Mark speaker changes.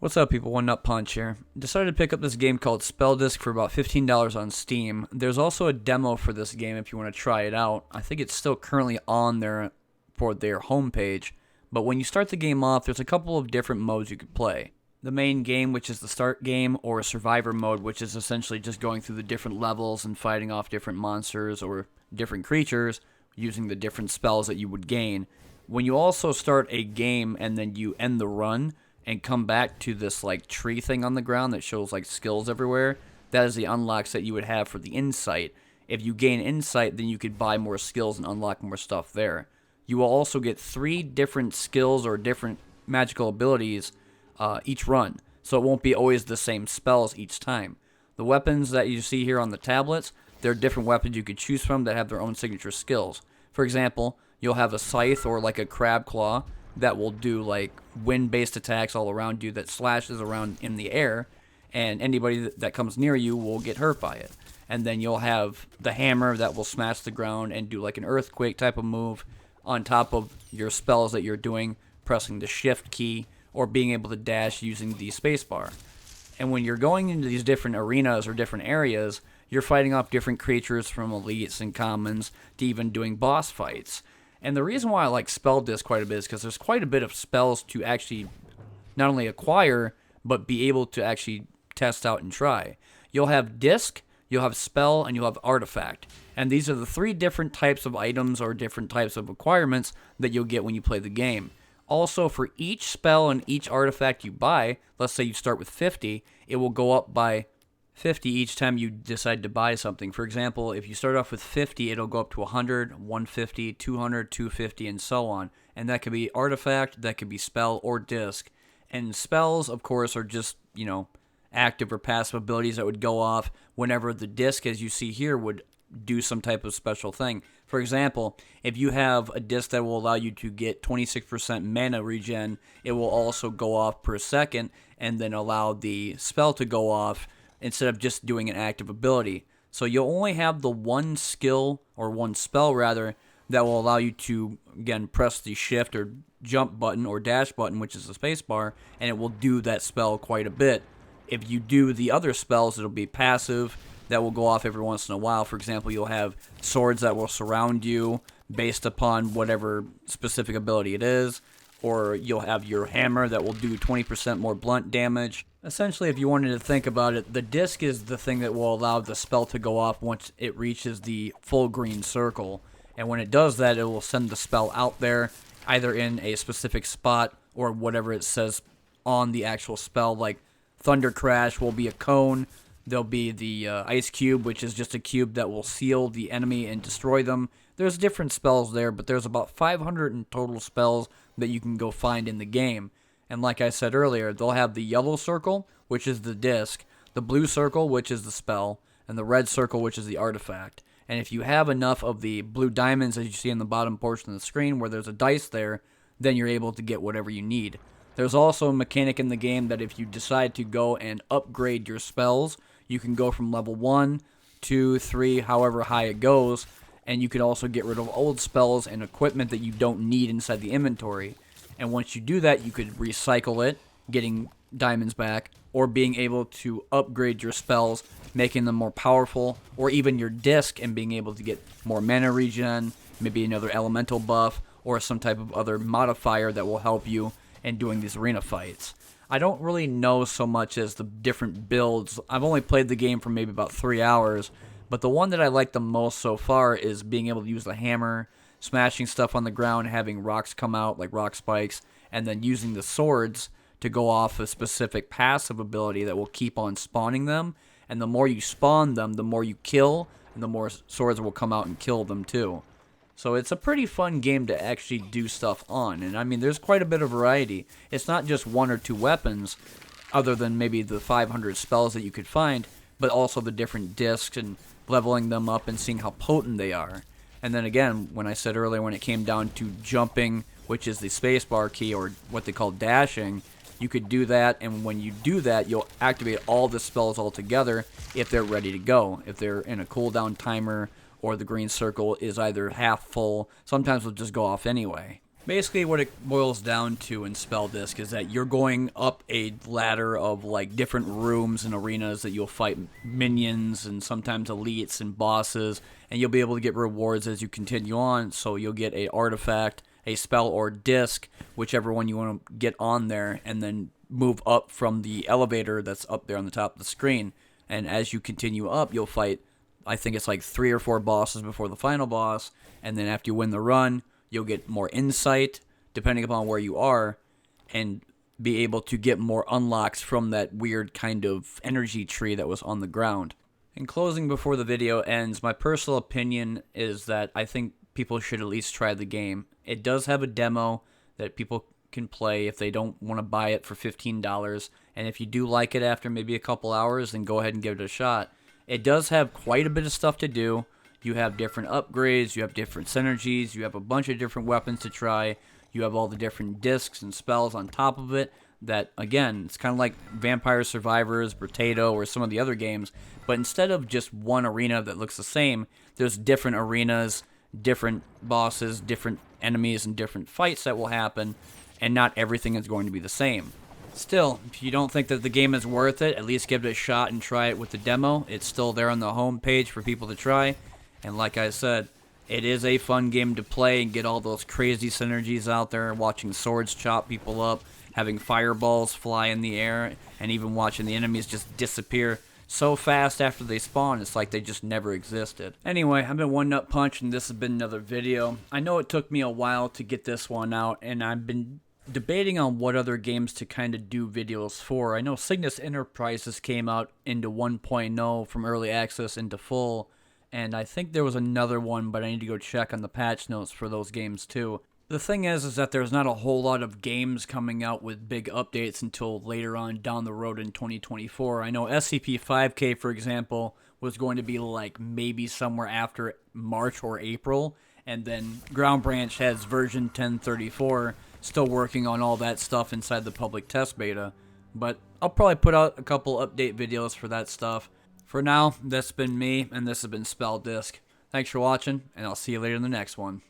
Speaker 1: What's up, people? One Nut Punch here. Decided to pick up this game called Spell Disc for about $15 on Steam. There's also a demo for this game if you want to try it out. I think it's still currently on there for their homepage. But when you start the game off, there's a couple of different modes you could play. The main game, which is the start game, or survivor mode, which is essentially just going through the different levels and fighting off different monsters or different creatures using the different spells that you would gain. When you also start a game and then you end the run and come back to this like tree thing on the ground that shows like skills everywhere, that is the unlocks that you would have for the insight. If you gain insight, then you could buy more skills and unlock more stuff there. You will also get 3 different skills or different magical abilities each run, so it won't be always the same spells each time. The weapons that you see here on the tablets, they're different weapons you could choose from that have their own signature skills. For example, you'll have a scythe or like a crab claw that will do like wind-based attacks all around you that slashes around in the air, and anybody that comes near you will get hurt by it. And then you'll have the hammer that will smash the ground and do like an earthquake type of move on top of your spells that you're doing, pressing the shift key or being able to dash using the spacebar. And when you're going into these different arenas or different areas, you're fighting off different creatures from elites and commons to even doing boss fights. And the reason why I like Spell Disc quite a bit is because there's quite a bit of spells to actually not only acquire, but be able to actually test out and try. You'll have Disc, you'll have Spell, and you'll have Artifact. And these are the 3 different types of items or different types of acquirements that you'll get when you play the game. Also, for each spell and each artifact you buy, let's say you start with 50, it will go up by 50 each time you decide to buy something. For example, if you start off with 50, it'll go up to 100, 150, 200, 250, and so on. And that could be artifact, that could be spell, or disc. And spells, of course, are just, active or passive abilities that would go off whenever the disc, as you see here, would do some type of special thing. For example, if you have a disc that will allow you to get 26% mana regen, it will also go off per second and then allow the spell to go off instead of just doing an active ability. So you'll only have the one skill, or one spell rather, that will allow you to, again, press the shift or jump button or dash button, which is the space bar, and it will do that spell quite a bit. If you do the other spells, it'll be passive, that will go off every once in a while. For example, you'll have swords that will surround you based upon whatever specific ability it is, or you'll have your hammer that will do 20% more blunt damage. Essentially, if you wanted to think about it, the disc is the thing that will allow the spell to go off once it reaches the full green circle. And when it does that, it will send the spell out there, either in a specific spot or whatever it says on the actual spell. Like Thunder Crash will be a cone. There'll be the Ice Cube, which is just a cube that will seal the enemy and destroy them. There's different spells there, but there's about 500 in total spells that you can go find in the game. And like I said earlier, they'll have the yellow circle, which is the disc, the blue circle, which is the spell, and the red circle, which is the artifact. And if you have enough of the blue diamonds, as you see in the bottom portion of the screen, where there's a dice there, then you're able to get whatever you need. There's also a mechanic in the game that if you decide to go and upgrade your spells, you can go from level 1, 2, 3, however high it goes, and you can also get rid of old spells and equipment that you don't need inside the inventory. And once you do that, you could recycle it, getting diamonds back, or being able to upgrade your spells, making them more powerful, or even your disc and being able to get more mana regen, maybe another elemental buff, or some type of other modifier that will help you in doing these arena fights. I don't really know so much as the different builds. I've only played the game for maybe about 3 hours, but the one that I like the most so far is being able to use the hammer, smashing stuff on the ground, having rocks come out like rock spikes, and then using the swords to go off a specific passive ability that will keep on spawning them. And the more you spawn them, the more you kill, and the more swords will come out and kill them too. So it's a pretty fun game to actually do stuff on. And I mean, there's quite a bit of variety. It's not just 1 or 2 weapons, other than maybe the 500 spells that you could find, but also the different discs and leveling them up and seeing how potent they are. And then again, when I said earlier, when it came down to jumping, which is the spacebar key, or what they call dashing, you could do that, and when you do that, you'll activate all the spells all together if they're ready to go. If they're in a cooldown timer, or the green circle is either half full, sometimes it'll just go off anyway. Basically, what it boils down to in Spell Disc is that you're going up a ladder of like different rooms and arenas that you'll fight minions and sometimes elites and bosses, and you'll be able to get rewards as you continue on. So you'll get a artifact, a spell, or disc, whichever one you want to get on there, and then move up from the elevator that's up there on the top of the screen. And as you continue up, you'll fight, I think it's like 3 or 4 bosses before the final boss, and then after you win the run, you'll get more insight, depending upon where you are, and be able to get more unlocks from that weird kind of energy tree that was on the ground. In closing, before the video ends, my personal opinion is that I think people should at least try the game. It does have a demo that people can play if they don't want to buy it for $15, and if you do like it after maybe a couple hours, then go ahead and give it a shot. It does have quite a bit of stuff to do. You have different upgrades, you have different synergies, you have a bunch of different weapons to try, you have all the different discs and spells on top of it that, again, it's kind of like Vampire Survivors, Potato, or some of the other games, but instead of just one arena that looks the same, there's different arenas, different bosses, different enemies, and different fights that will happen, and not everything is going to be the same. Still, if you don't think that the game is worth it, at least give it a shot and try it with the demo. It's still there on the home page for people to try. And like I said, it is a fun game to play and get all those crazy synergies out there, watching swords chop people up, having fireballs fly in the air, and even watching the enemies just disappear so fast after they spawn, it's like they just never existed. Anyway, I've been One Nut Punch, and this has been another video. I know it took me a while to get this one out, and I've been debating on what other games to kind of do videos for. I know Cygnus Enterprises came out into 1.0 from early access into full, and I think there was another one, but I need to go check on the patch notes for those games too. The thing is that there's not a whole lot of games coming out with big updates until later on down the road in 2024. I know SCP-5K, for example, was going to be like maybe somewhere after March or April, and then Ground Branch has version 1034, still working on all that stuff inside the public test beta. But I'll probably put out a couple update videos for that stuff. For now, that's been me, and this has been Spell Disc. Thanks for watching, and I'll see you later in the next one.